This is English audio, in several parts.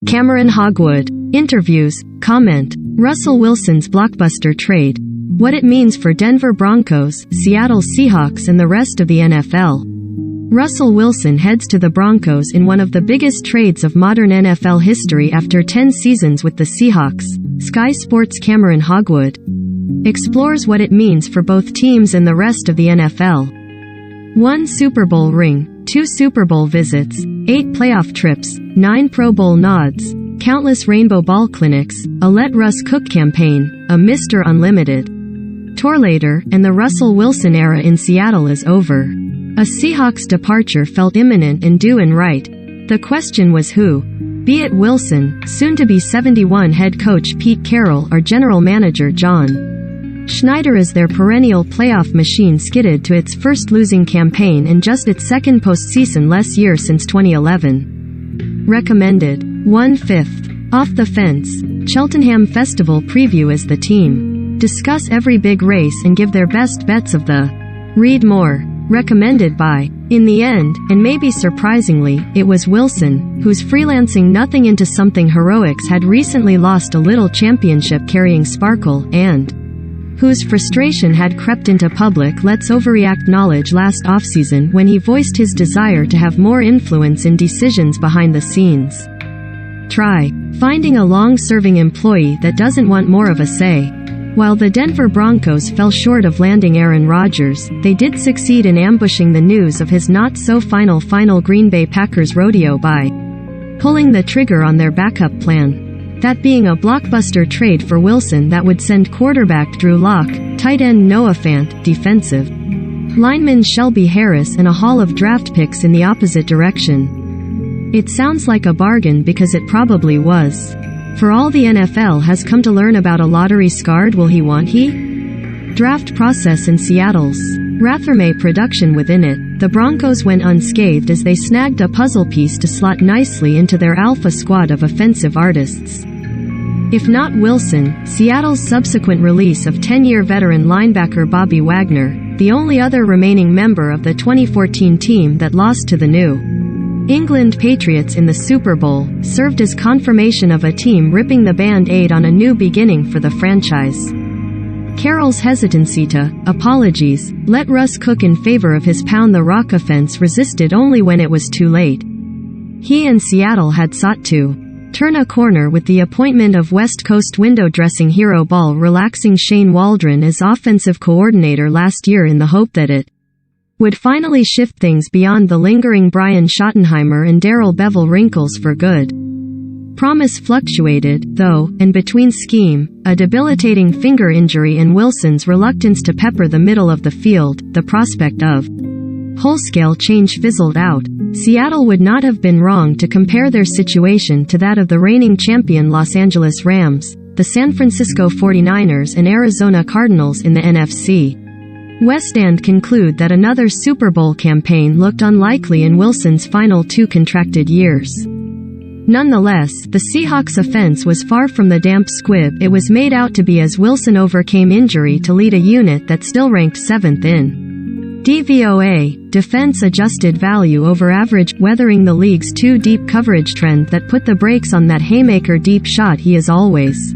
Cameron Hogwood. Interviews. Comment. Russell Wilson's blockbuster trade. What it means for Denver Broncos, Seattle Seahawks and the rest of the NFL. Russell Wilson heads to the Broncos in one of the biggest trades of modern NFL history after 10 seasons with the Seahawks. Sky Sports' Cameron Hogwood explores what it means for both teams and the rest of the NFL. 1 Super Bowl ring, 2 Super Bowl visits, 8 playoff trips, 9 Pro Bowl nods, countless Rainbow Ball clinics, a Let Russ Cook campaign, a Mr. Unlimited tour later, and the Russell Wilson era in Seattle is over. A Seahawks departure felt imminent and due and right. The question was who? Be it Wilson, soon-to-be 71 head coach Pete Carroll or general manager John Schneider as their perennial playoff machine skidded to its first losing campaign and just its second postseason-less year since 2011. Recommended. 1/5. Off the Fence. Cheltenham Festival preview as the team discuss every big race and give their best bets of the. Read more. Recommended by. In the end, and maybe surprisingly, it was Wilson, whose freelancing nothing into something heroics had recently lost a little championship-carrying sparkle, and whose frustration had crept into public let's overreact knowledge last offseason when he voiced his desire to have more influence in decisions behind the scenes. Try finding a long-serving employee that doesn't want more of a say. While the Denver Broncos fell short of landing Aaron Rodgers, they did succeed in ambushing the news of his not-so-final Green Bay Packers rodeo by pulling the trigger on their backup plan. That being a blockbuster trade for Wilson that would send quarterback Drew Lock, tight end Noah Fant, defensive lineman Shelby Harris and a haul of draft picks in the opposite direction. It sounds like a bargain because it probably was. For all the NFL has come to learn about a lottery-scarred will he want he? Draft process in Seattle's Rathermay production within it, the Broncos went unscathed as they snagged a puzzle piece to slot nicely into their alpha squad of offensive artists. If not Wilson, Seattle's subsequent release of 10-year veteran linebacker Bobby Wagner, the only other remaining member of the 2014 team that lost to the New England Patriots in the Super Bowl, served as confirmation of a team ripping the Band-Aid on a new beginning for the franchise. Carroll's hesitancy to apologies, let Russ cook in favor of his pound the rock offense resisted only when it was too late. He and Seattle had sought to turn a corner with the appointment of West Coast window dressing hero ball relaxing Shane Waldron as offensive coordinator last year in the hope that it would finally shift things beyond the lingering Brian Schottenheimer and Darrell Bevell wrinkles for good. Promise fluctuated, though, and between scheme, a debilitating finger injury and Wilson's reluctance to pepper the middle of the field, the prospect of whole-scale change fizzled out. Seattle would not have been wrong to compare their situation to that of the reigning champion Los Angeles Rams, the San Francisco 49ers and Arizona Cardinals in the NFC West and conclude that another Super Bowl campaign looked unlikely in Wilson's final 2 contracted years. Nonetheless, the Seahawks' offense was far from the damp squib it was made out to be as Wilson overcame injury to lead a unit that still ranked 7th in DVOA, defense adjusted value over average, weathering the league's 2 deep coverage trend that put the brakes on that haymaker deep shot he is always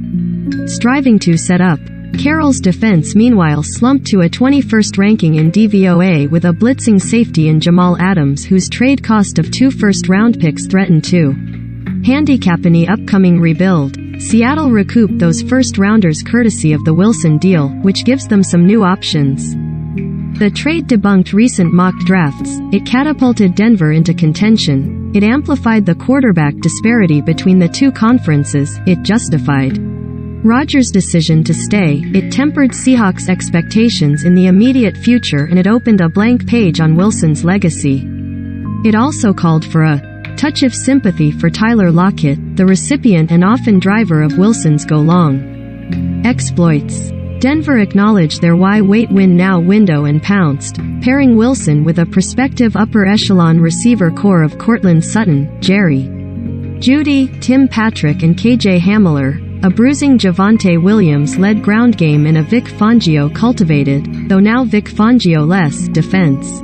striving to set up. Carroll's defense meanwhile slumped to a 21st ranking in DVOA with a blitzing safety in Jamal Adams whose trade cost of 2 first-round picks threatened to handicap any upcoming rebuild. Seattle recouped those first-rounders courtesy of the Wilson deal, which gives them some new options. The trade debunked recent mock drafts, it catapulted Denver into contention, it amplified the quarterback disparity between the 2 conferences, it justified Rodgers' decision to stay, it tempered Seahawks' expectations in the immediate future and it opened a blank page on Wilson's legacy. It also called for a touch of sympathy for Tyler Lockett, the recipient and often driver of Wilson's go-long exploits. Denver acknowledged their why-wait-win-now window and pounced, pairing Wilson with a prospective upper-echelon receiver core of Courtland Sutton, Jerry Jeudy, Tim Patrick and KJ Hamler, a bruising Javonte Williams-led ground game and a Vic Fangio cultivated, though now Vic Fangio-less, defense.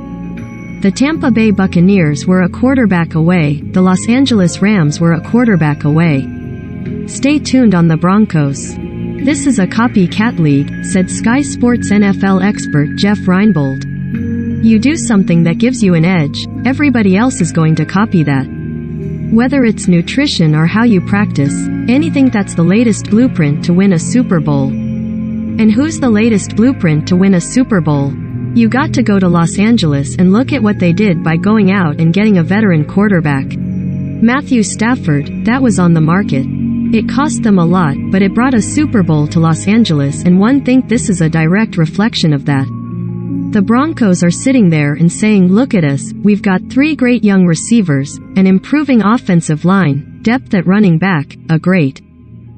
The Tampa Bay Buccaneers were a quarterback away, the Los Angeles Rams were a quarterback away. Stay tuned on the Broncos. This is a copycat league, said Sky Sports NFL expert Jeff Reinbold. You do something that gives you an edge, everybody else is going to copy that. Whether it's nutrition or how you practice, anything that's the latest blueprint to win a Super Bowl. And who's the latest blueprint to win a Super Bowl? You got to go to Los Angeles and look at what they did by going out and getting a veteran quarterback. Matthew Stafford, that was on the market. It cost them a lot, but it brought a Super Bowl to Los Angeles, and one think this is a direct reflection of that. The Broncos are sitting there and saying, look at us, we've got 3 great young receivers, an improving offensive line, depth at running back, a great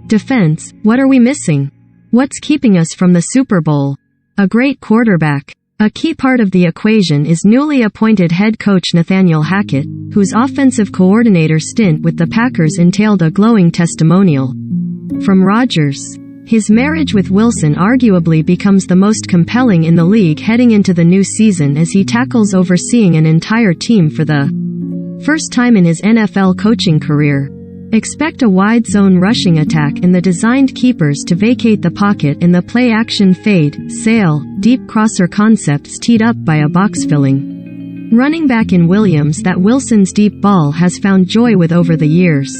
defense. What are we missing? What's keeping us from the Super Bowl? A great quarterback. A key part of the equation is newly appointed head coach Nathaniel Hackett, whose offensive coordinator stint with the Packers entailed a glowing testimonial from Rodgers. His marriage with Wilson arguably becomes the most compelling in the league heading into the new season as he tackles overseeing an entire team for the first time in his NFL coaching career. Expect a wide zone rushing attack and the designed keepers to vacate the pocket in the play-action fade, sail, deep crosser concepts teed up by a box-filling running back in Williams that Wilson's deep ball has found joy with over the years.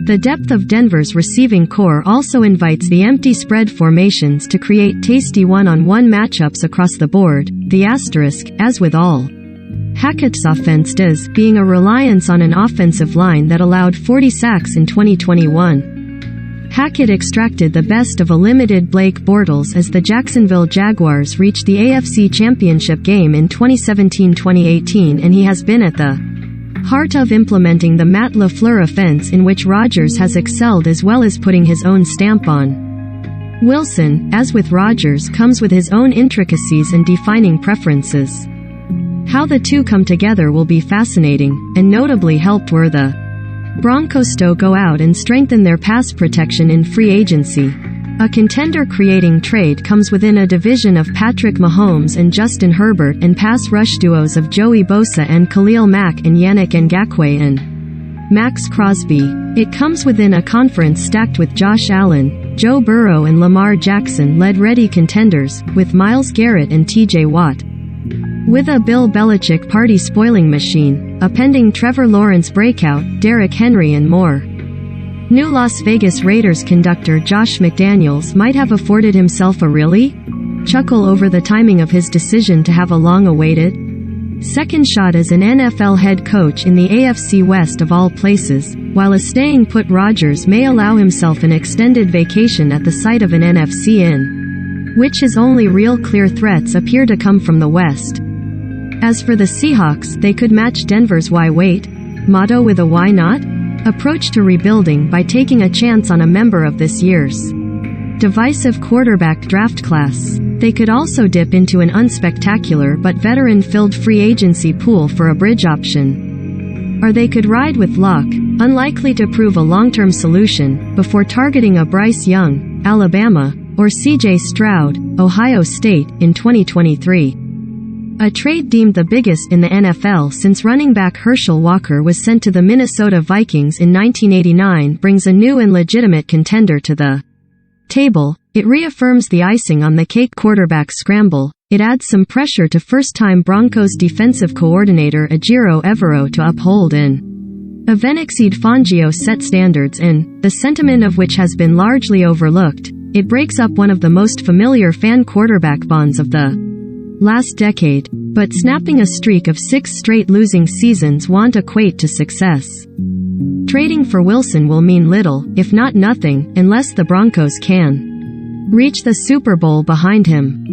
The depth of Denver's receiving core also invites the empty spread formations to create tasty one-on-one matchups across the board, the asterisk, as with all Hackett's offense does, being a reliance on an offensive line that allowed 40 sacks in 2021. Hackett extracted the best of a limited Blake Bortles as the Jacksonville Jaguars reached the AFC Championship game in 2017-2018, and he has been at the heart of implementing the Matt LaFleur offense in which Rodgers has excelled as well as putting his own stamp on. Wilson, as with Rodgers, comes with his own intricacies and defining preferences. How the two come together will be fascinating, and notably helped were the Broncos to go out and strengthen their pass protection in free agency. A contender-creating trade comes within a division of Patrick Mahomes and Justin Herbert and pass rush duos of Joey Bosa and Khalil Mack and Yannick Ngakoue and Max Crosby. It comes within a conference stacked with Josh Allen, Joe Burrow and Lamar Jackson-led ready contenders, with Myles Garrett and TJ Watt. With a Bill Belichick party-spoiling machine, a pending Trevor Lawrence breakout, Derrick Henry and more. New Las Vegas Raiders conductor Josh McDaniels might have afforded himself a really chuckle over the timing of his decision to have a long-awaited second shot as an NFL head coach in the AFC West of all places, while a staying-put Rodgers may allow himself an extended vacation at the site of an NFC in which his only real clear threats appear to come from the West. As for the Seahawks, they could match Denver's "why wait" motto with a "why not" approach to rebuilding by taking a chance on a member of this year's divisive quarterback draft class. They could also dip into an unspectacular but veteran-filled free agency pool for a bridge option. Or they could ride with Luck, unlikely to prove a long-term solution, before targeting a Bryce Young, Alabama, or C.J. Stroud, Ohio State, in 2023. A trade deemed the biggest in the NFL since running back Herschel Walker was sent to the Minnesota Vikings in 1989 brings a new and legitimate contender to the table. It reaffirms the icing on the cake quarterback scramble. It adds some pressure to first-time Broncos defensive coordinator Ejiro Evero to uphold an Evenexceed Fangio set standards in, the sentiment of which has been largely overlooked. It breaks up one of the most familiar fan quarterback bonds of the last decade, but snapping a streak of 6 straight losing seasons won't equate to success. Trading for Wilson will mean little, if not nothing, unless the Broncos can reach the Super Bowl behind him.